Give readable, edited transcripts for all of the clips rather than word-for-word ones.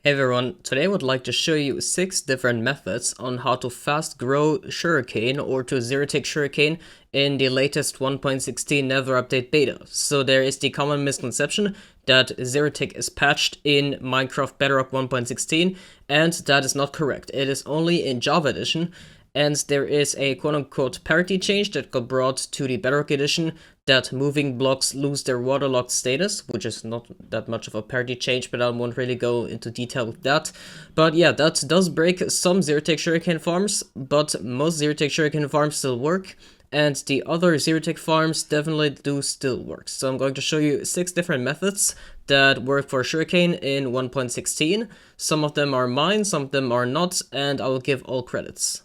Hey everyone, today I would like to show you 6 different methods on how to fast grow Sugarcane or to zero-tick Sugarcane in the latest 1.16 Nether update beta. So there is the common misconception that zero-tick is patched in Minecraft Bedrock 1.16, and that is not correct. It is only in Java edition, and there is a quote-unquote parity change that got brought to the Bedrock edition that moving blocks lose their waterlogged status, which is not that much of a parity change, but I won't really go into detail with that. But yeah, that does break some zero-tick Sugarcane farms, but most zero-tick Sugarcane farms still work, and the other zero-tick farms definitely do still work. So I'm going to show you 6 different methods that work for Sugarcane in 1.16. Some of them are mine, some of them are not, and I will give all credits.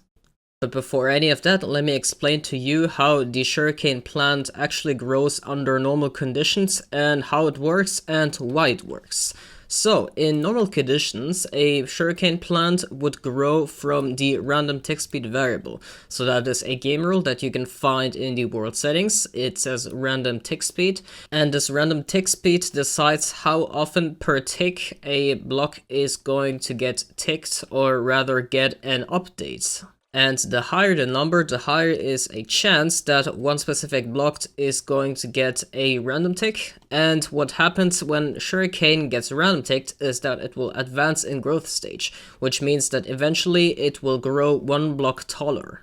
But before any of that, let me explain to you how the Sugarcane plant actually grows under normal conditions and how it works and why it works. So, in normal conditions, a Sugarcane plant would grow from the random tick speed variable. So that is a game rule that you can find in the world settings. It says random tick speed, and this random tick speed decides how often per tick a block is going to get ticked, or rather get an update. And the higher the number, the higher is a chance that one specific block is going to get a random tick. And what happens when Sugarcane gets random ticked is that it will advance in growth stage, which means that eventually it will grow one block taller.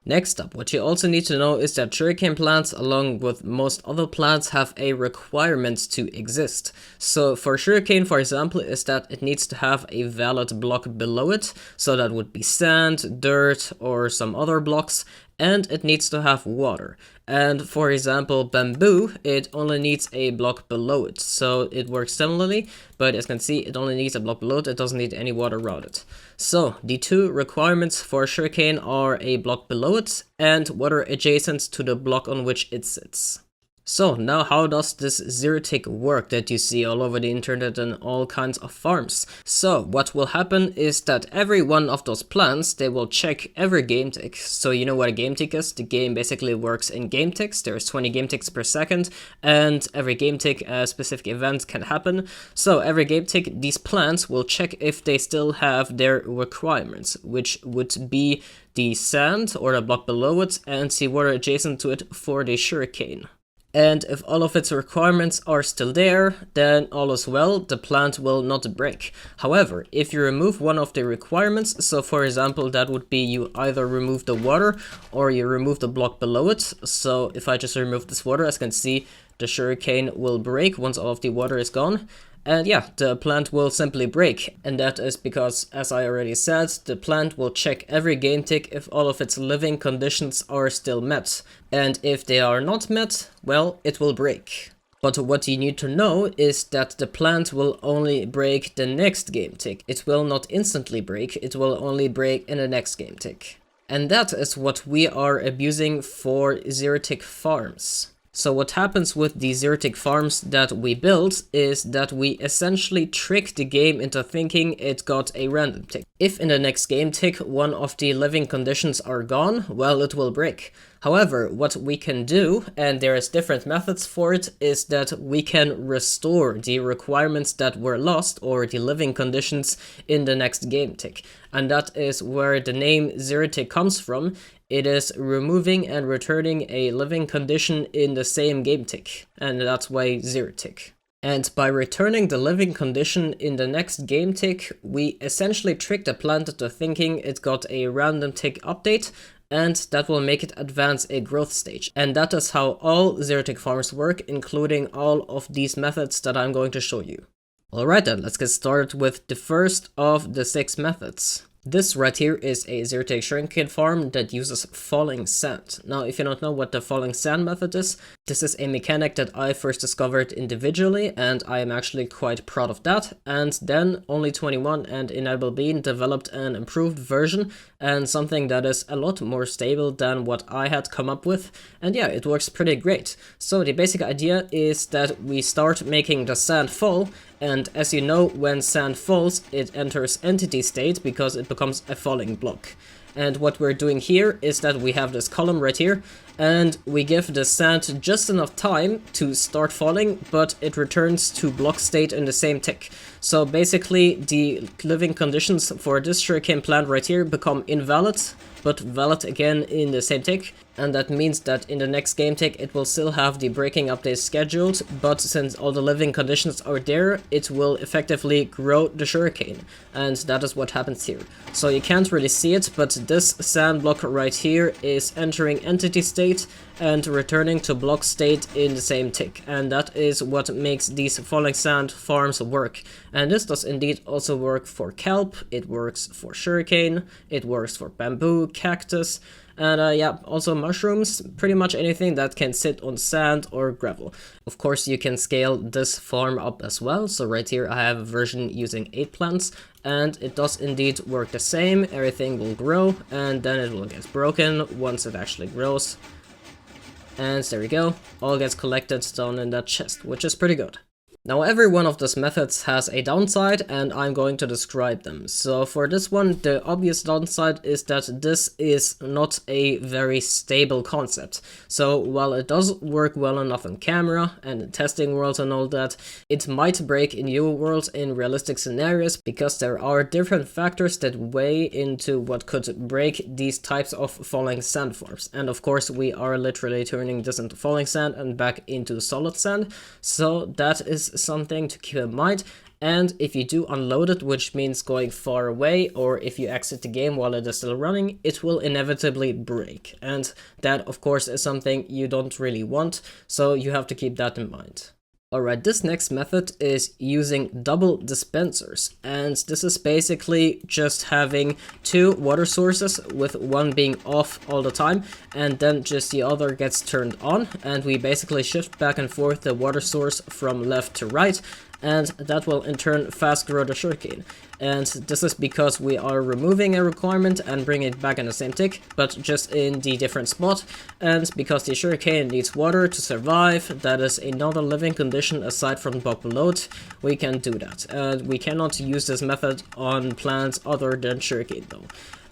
Next up, what you also need to know is that Sugarcane plants, along with most other plants, have a requirement to exist. So for Sugarcane, for example, is that it needs to have a valid block below it, so that would be sand, dirt, or some other blocks, and it needs to have water. And for example, bamboo, it only needs a block below it, so it works similarly, but as you can see, it only needs a block below it, it doesn't need any water around it. So the 2 requirements for Sugarcane are a block below it and water adjacent to the block on which it sits. So now how does this zero-tick work that you see all over the internet and all kinds of farms? So what will happen is that every one of those plants, they will check every game tick. So you know what a game tick is? The game basically works in game ticks. There's 20 game ticks per second, and every game tick a specific event can happen. So every game tick, these plants will check if they still have their requirements, which would be the sand or the block below it and the water adjacent to it for the Sugarcane. And if all of its requirements are still there, then all is well, the plant will not break. However, if you remove one of the requirements, so for example that would be you either remove the water or you remove the block below it. So if I just remove this water, as you can see, the Sugarcane will break once all of the water is gone. And yeah, the plant will simply break, and that is because, as I already said, the plant will check every game tick if all of its living conditions are still met. And if they are not met, well, it will break. But what you need to know is that the plant will only break the next game tick. It will not instantly break, it will only break in the next game tick. And that is what we are abusing for zero-tick farms. So what happens with the zero-tick farms that we build is that we essentially trick the game into thinking it got a random tick. If in the next game tick one of the living conditions are gone, well, it will break. However, what we can do, and there is different methods for it, is that we can restore the requirements that were lost or the living conditions in the next game tick. And that is where the name zero-tick comes from. It is removing and returning a living condition in the same game tick, and that's why zero-tick. And by returning the living condition in the next game tick, we essentially trick the plant into thinking it got a random tick update, and that will make it advance a growth stage. And that is how all zero-tick farms work, including all of these methods that I'm going to show you. Alright then, let's get started with the first of the 6 methods. This right here is a zero-tick Sugarcane farm that uses falling sand. Now, if you don't know what the falling sand method is, this is a mechanic that I first discovered individually, and I am actually quite proud of that. And then Only21 and InedibleBean developed an improved version, and something that is a lot more stable than what I had come up with. And yeah, it works pretty great. So the basic idea is that we start making the sand fall, and as you know, when sand falls, it enters entity state because it becomes a falling block. And what we're doing here is that we have this column right here, and we give the sand just enough time to start falling, but it returns to block state in the same tick. So basically the living conditions for this sugarcane plant right here become invalid, but valid again in the same tick, and that means that in the next game tick it will still have the breaking update scheduled, but since all the living conditions are there, it will effectively grow the sugarcane, and that is what happens here. So you can't really see it, but this sand block right here is entering entity state and returning to block state in the same tick, and that is what makes these falling sand farms work. And this does indeed also work for kelp, it works for sugarcane, it works for bamboo, cactus, and yeah, also mushrooms, pretty much anything that can sit on sand or gravel. Of course, you can scale this farm up as well, so right here I have a version using 8 plants, and it does indeed work the same. Everything will grow, and then it will get broken once it actually grows. And there we go, all gets collected down in that chest, which is pretty good. Now every one of those methods has a downside, and I'm going to describe them. So for this one, the obvious downside is that this is not a very stable concept. So while it does work well enough on camera and in testing worlds and all that, it might break in new worlds in realistic scenarios, because there are different factors that weigh into what could break these types of falling sand farms. And of course we are literally turning this into falling sand and back into solid sand, so that is something to keep in mind. And if you do unload it, which means going far away, or if you exit the game while it is still running, it will inevitably break, and that of course is something you don't really want, so you have to keep that in mind. Alright, this next method is using double dispensers, and this is basically just having 2 water sources with one being off all the time, and then just the other gets turned on, and we basically shift back and forth the water source from left to right, and that will in turn fast grow the sugarcane. And this is because we are removing a requirement and bringing it back in the same tick, but just in the different spot. And because the sugarcane needs water to survive, that is another living condition aside from the block below it, we can do that. And we cannot use this method on plants other than sugarcane though.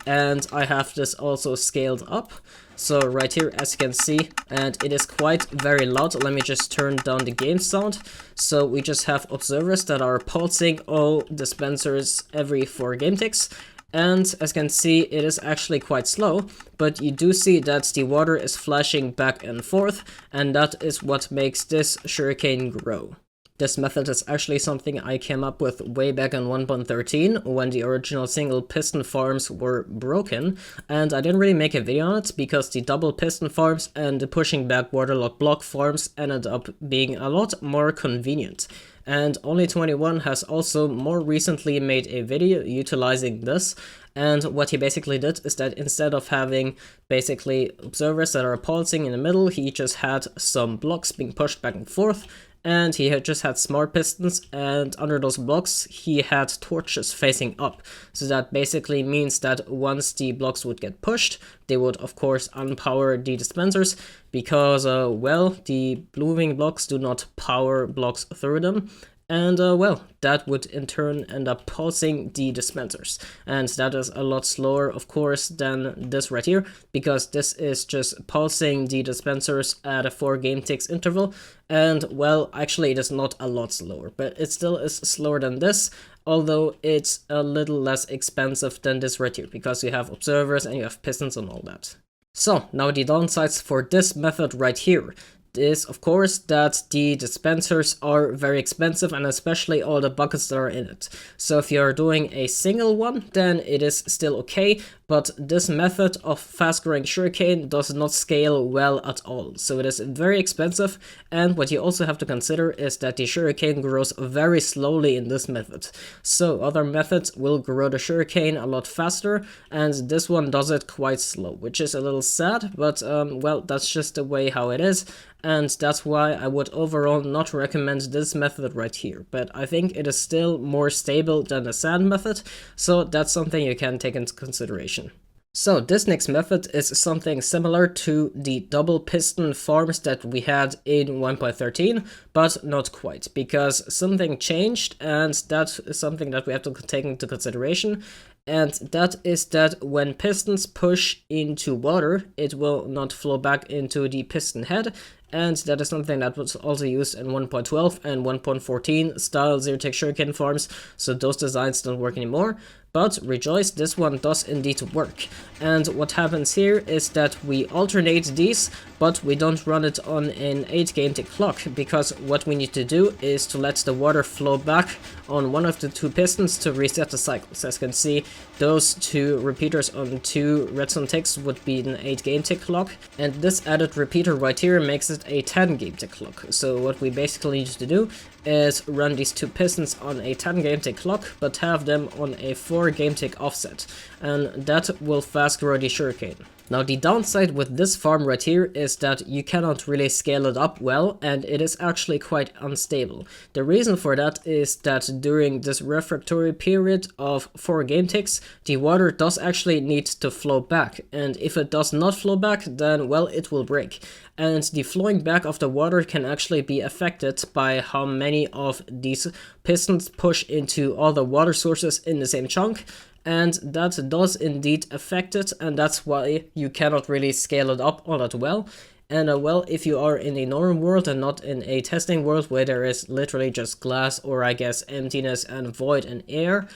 And I have this also scaled up. So right here, as you can see, and it is quite very loud. Let me just turn down the game sound. So we just have observers that are pulsing all dispensers every 4 game ticks. And as you can see, it is actually quite slow, but you do see that the water is flashing back and forth, and that is what makes this sugarcane grow. This method is actually something I came up with way back in 1.13 when the original single piston farms were broken, and I didn't really make a video on it because the double piston farms and the pushing back waterlogged block farms ended up being a lot more convenient. And Only21 has also more recently made a video utilizing this, and what he basically did is that instead of having basically observers that are pulsing in the middle, he just had some blocks being pushed back and forth, and he had just had smart pistons, and under those blocks he had torches facing up. So that basically means that once the blocks would get pushed, they would of course unpower the dispensers, because well, the moving blocks do not power blocks through them. And well, that would in turn end up pulsing the dispensers. And that is a lot slower, of course, than this right here, because this is just pulsing the dispensers at a 4 game ticks interval. And well, actually it is not a lot slower, but it still is slower than this, although it's a little less expensive than this right here, because you have observers and you have pistons and all that. So now the downsides for this method right here is of course that the dispensers are very expensive, and especially all the buckets that are in it. So if you're doing a single one, then it is still okay, but this method of fast growing sugarcane does not scale well at all. So it is very expensive, and what you also have to consider is that the sugarcane grows very slowly in this method. So other methods will grow the sugarcane a lot faster, and this one does it quite slow, which is a little sad, but well, that's just the way how it is. And that's why I would overall not recommend this method right here, but I think it is still more stable than the sand method, so that's something you can take into consideration. So this next method is something similar to the double piston farms that we had in 1.13, but not quite, because something changed, and that is something that we have to take into consideration. And that is that when pistons push into water, it will not flow back into the piston head, and that is something that was also used in 1.12 and 1.14 style zero-tick shuriken farms, so those designs don't work anymore. But rejoice, this one does indeed work. And what happens here is that we alternate these, but we don't run it on an 8 game tick clock, because what we need to do is to let the water flow back on one of the two pistons to reset the cycles. As you can see, those two repeaters on 2 redstone ticks would be an 8 game tick clock, and this added repeater right here makes it a 10 game tick clock. So what we basically need to do is run these two pistons on a 10 game tick clock, but have them on a 4 game tick offset, and that will fast grow the sugarcane. Now the downside with this farm right here is that you cannot really scale it up well, and it is actually quite unstable. The reason for that is that during this refractory period of 4 game ticks, the water does actually need to flow back, and if it does not flow back, then well, it will break. And the flowing back of the water can actually be affected by how many of these pistons push into all the water sources in the same chunk, and that does indeed affect it, and that's why you cannot really scale it up all that well. And well, if you are in a normal world and not in a testing world where there is literally just glass, or I guess emptiness and void and air,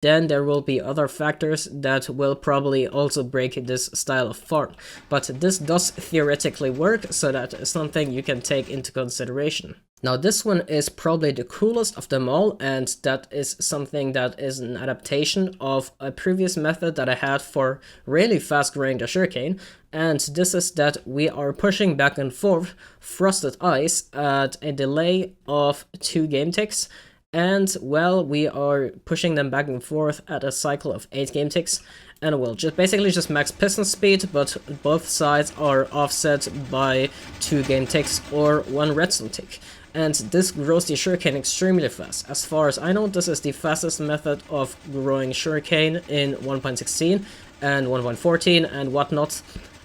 then there will be other factors that will probably also break this style of farm. But this does theoretically work, so that is something you can take into consideration. Now this one is probably the coolest of them all, and that is something that is an adaptation of a previous method that I had for really fast growing the sugarcane, and this is that we are pushing back and forth frosted ice at a delay of 2 game ticks. And well, we are pushing them back and forth at a cycle of 8 game ticks, and we'll basically just max piston speed, but both sides are offset by 2 game ticks or 1 redstone tick. And this grows the sugarcane extremely fast. As far as I know, this is the fastest method of growing sugarcane in 1.16 and 1.14 and whatnot.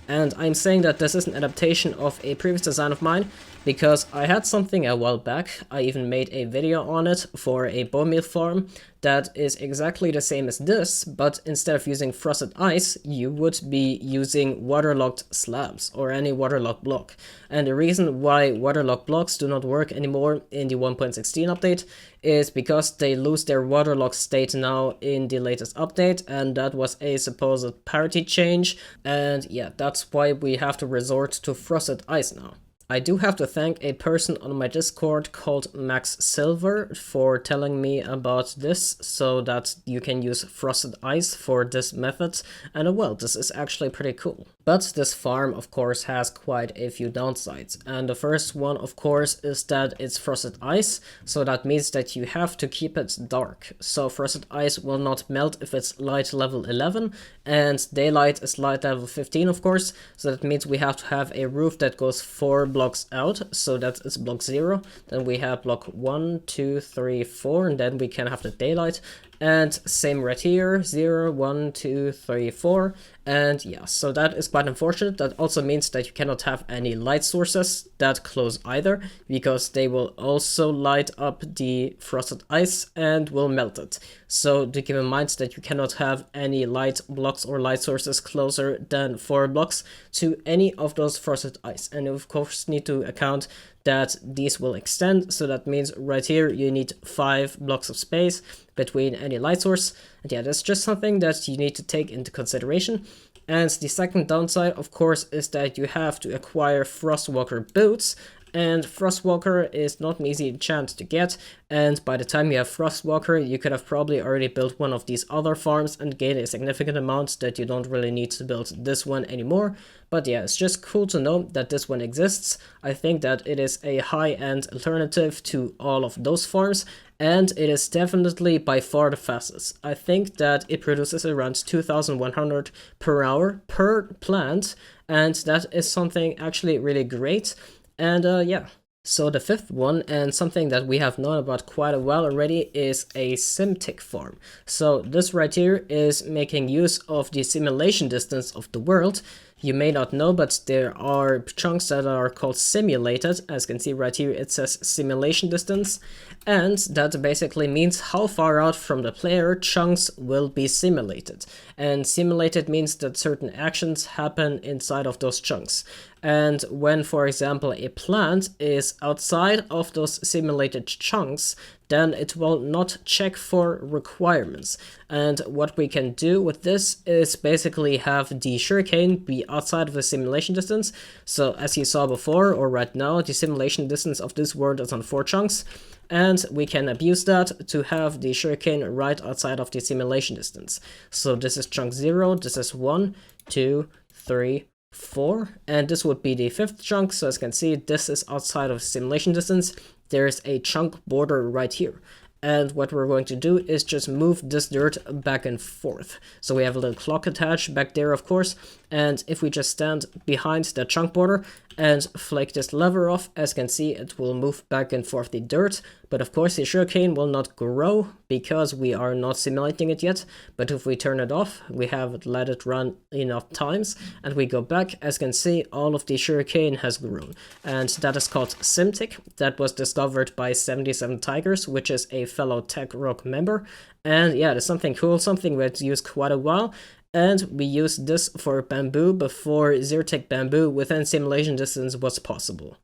And I'm saying that this is an adaptation of a previous design of mine, because I had something a while back. I even made a video on it for a bone meal farm that is exactly the same as this, but instead of using frosted ice, you would be using waterlogged slabs or any waterlogged block. And the reason why waterlogged blocks do not work anymore in the 1.16 update is because they lose their waterlogged state now in the latest update, and that was a supposed parity change, and yeah, that's why we have to resort to frosted ice now. I do have to thank a person on my Discord called MaxSilver for telling me about this, so that you can use frosted ice for this method, and well, this is actually pretty cool. But this farm, of course, has quite a few downsides, and the first one, of course, is that it's frosted ice, so that means that you have to keep it dark. So frosted ice will not melt if it's light level 11, and daylight is light level 15, of course, so that means we have to have a roof that goes 4 blocks out, so that is block 0, then we have block 1, 2, 3, 4, and then we can have the daylight, and same right here, 0, 1, 2, 3, 4, and yeah, so that is quite unfortunate. That also means that you cannot have any light sources that close either, because they will also light up the frosted ice and will melt it. So to keep in mind that you cannot have any light blocks or light sources closer than 4 blocks to any of those frosted ice, and you of course need to account that these will extend, so that means right here you need 5 blocks of space between any light source, and yeah, that's just something that you need to take into consideration. And the second downside, of course, is that you have to acquire Frostwalker boots, and Frostwalker is not an easy enchant to get, and by the time you have Frostwalker, you could have probably already built one of these other farms and gained a significant amount that you don't really need to build this one anymore. But yeah, it's just cool to know that this one exists. I think that it is a high-end alternative to all of those farms, and it is definitely by far the fastest. I think that it produces around 2,100 per hour per plant, and that is something actually really great. And yeah, So the fifth one, and something that we have known about quite a while already, is a Simtick farm. So this right here is making use of the simulation distance of the world. You may not know, but there are chunks that are called simulated. As you can see right here, it says simulation distance. And that basically means how far out from the player chunks will be simulated. And simulated means that certain actions happen inside of those chunks. And when, for example, a plant is outside of those simulated chunks, then it will not check for requirements. And what we can do with this is basically have the Sugarcane be outside of the simulation distance. So as you saw before, or right now, the simulation distance of this world is on 4 chunks. And we can abuse that to have the Sugarcane right outside of the simulation distance. So this is chunk 0, this is 1, 2, 3, 4, and this would be the 5th chunk. So as you can see, this is outside of simulation distance. There's a chunk border right here. And what we're going to do is just move this dirt back and forth. So we have a little clock attached back there, of course. And if we just stand behind the chunk border and flick this lever off, as you can see, it will move back and forth the dirt. But of course, the Sugarcane will not grow because we are not simulating it yet. But if we turn it off, we have let it run enough times, and we go back, as you can see, all of the Sugarcane has grown. And that is called Simtick. That was discovered by 77 Tigers, which is a fellow Tech Rock member. And yeah, there's something cool, something we've used quite a while. And we used this for bamboo before zero-tick bamboo within simulation distance was possible.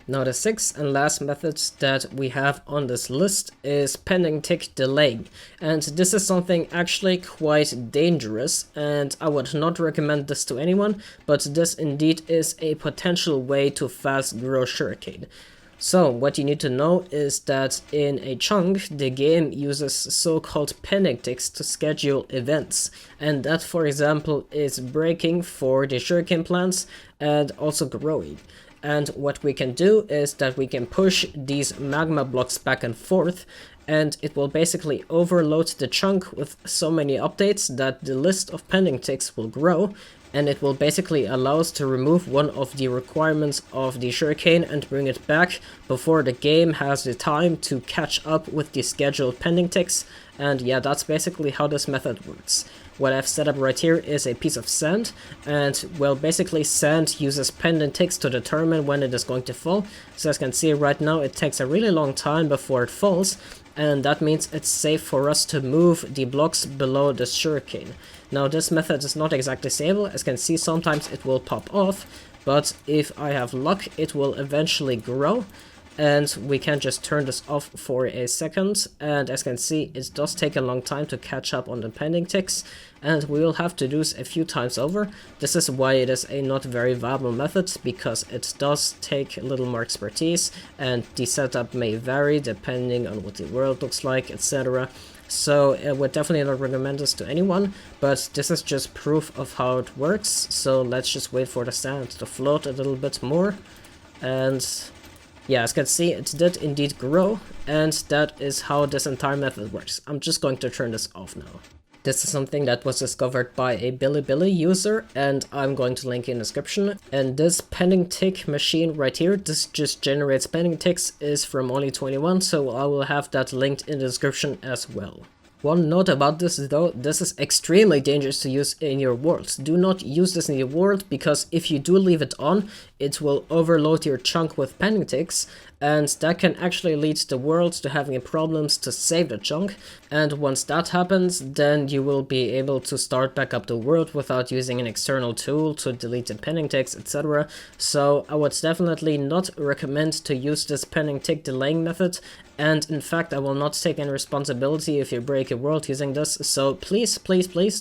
Now the 6th and last method that we have on this list is pendingTick delaying. And this is something actually quite dangerous, and I would not recommend this to anyone, but this indeed is a potential way to fast grow Sugarcane. So what you need to know is that in a chunk, the game uses so-called pendingTicks to schedule events. And that, for example, is breaking for the Sugarcane plants and also growing. And what we can do is that we can push these magma blocks back and forth, and it will basically overload the chunk with so many updates that the list of pendingTicks will grow. And it will basically allow us to remove one of the requirements of the Sugarcane and bring it back before the game has the time to catch up with the scheduled pendingTicks. And yeah, that's basically how this method works. What I've set up right here is a piece of sand, and well, basically sand uses pendingTicks to determine when it is going to fall. So as you can see right now, it takes a really long time before it falls, and that means it's safe for us to move the blocks below the Sugarcane. Now this method is not exactly stable. As you can see, sometimes it will pop off, but if I have luck, it will eventually grow. And we can just turn this off for a second, and as you can see, it does take a long time to catch up on the pendingTicks, and we will have to do this a few times over. This is why it is a not very viable method, because it does take a little more expertise, and the setup may vary depending on what the world looks like, etc. So I would definitely not recommend this to anyone, but this is just proof of how it works. So let's just wait for the sand to float a little bit more, and yeah, as you can see, it did indeed grow, and that is how this entire method works. I'm just going to turn this off now. This is something that was discovered by a Billy user, and I'm going to link in the description. And this pendingTick machine right here, this just generates pendingTicks, is from only 21, so I will have that linked in the description as well. One note about this though, this is extremely dangerous to use in your world. Do not use this in your world, because if you do leave it on, it will overload your chunk with pendingTicks, and that can actually lead the world to having problems to save the chunk. And once that happens, then you will be able to start back up the world without using an external tool to delete the pendingTicks, etc. So I would definitely not recommend to use this pendingTick delaying method, and in fact I will not take any responsibility if you break a world using this, so please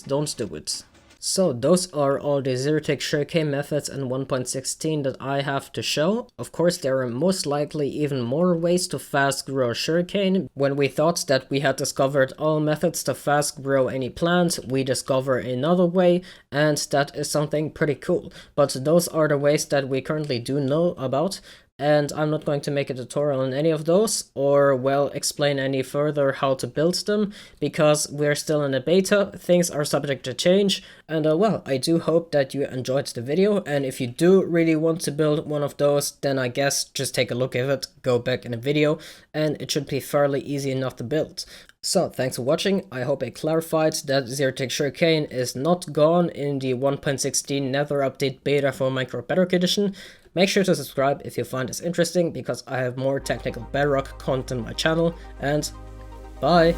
don't do it. So those are all the zero-tick Sugarcane methods in 1.16 that I have to show. Of course, there are most likely even more ways to fast grow Sugarcane. When we thought that we had discovered all methods to fast grow any plant, we discover another way, and that is something pretty cool. But those are the ways that we currently do know about. and I'm not going to make a tutorial on any of those, or, well, explain any further how to build them, because we're still in a beta, things are subject to change, and well, I do hope that you enjoyed the video, and if you do really want to build one of those, then I guess just take a look at it, go back in the video, and it should be fairly easy enough to build. So, thanks for watching. I hope I clarified that Zero-Tick Sugarcane is not gone in the 1.16 Nether update beta for Minecraft Bedrock Edition. Make sure to subscribe if you find this interesting, because I have more technical Bedrock content on my channel, and bye!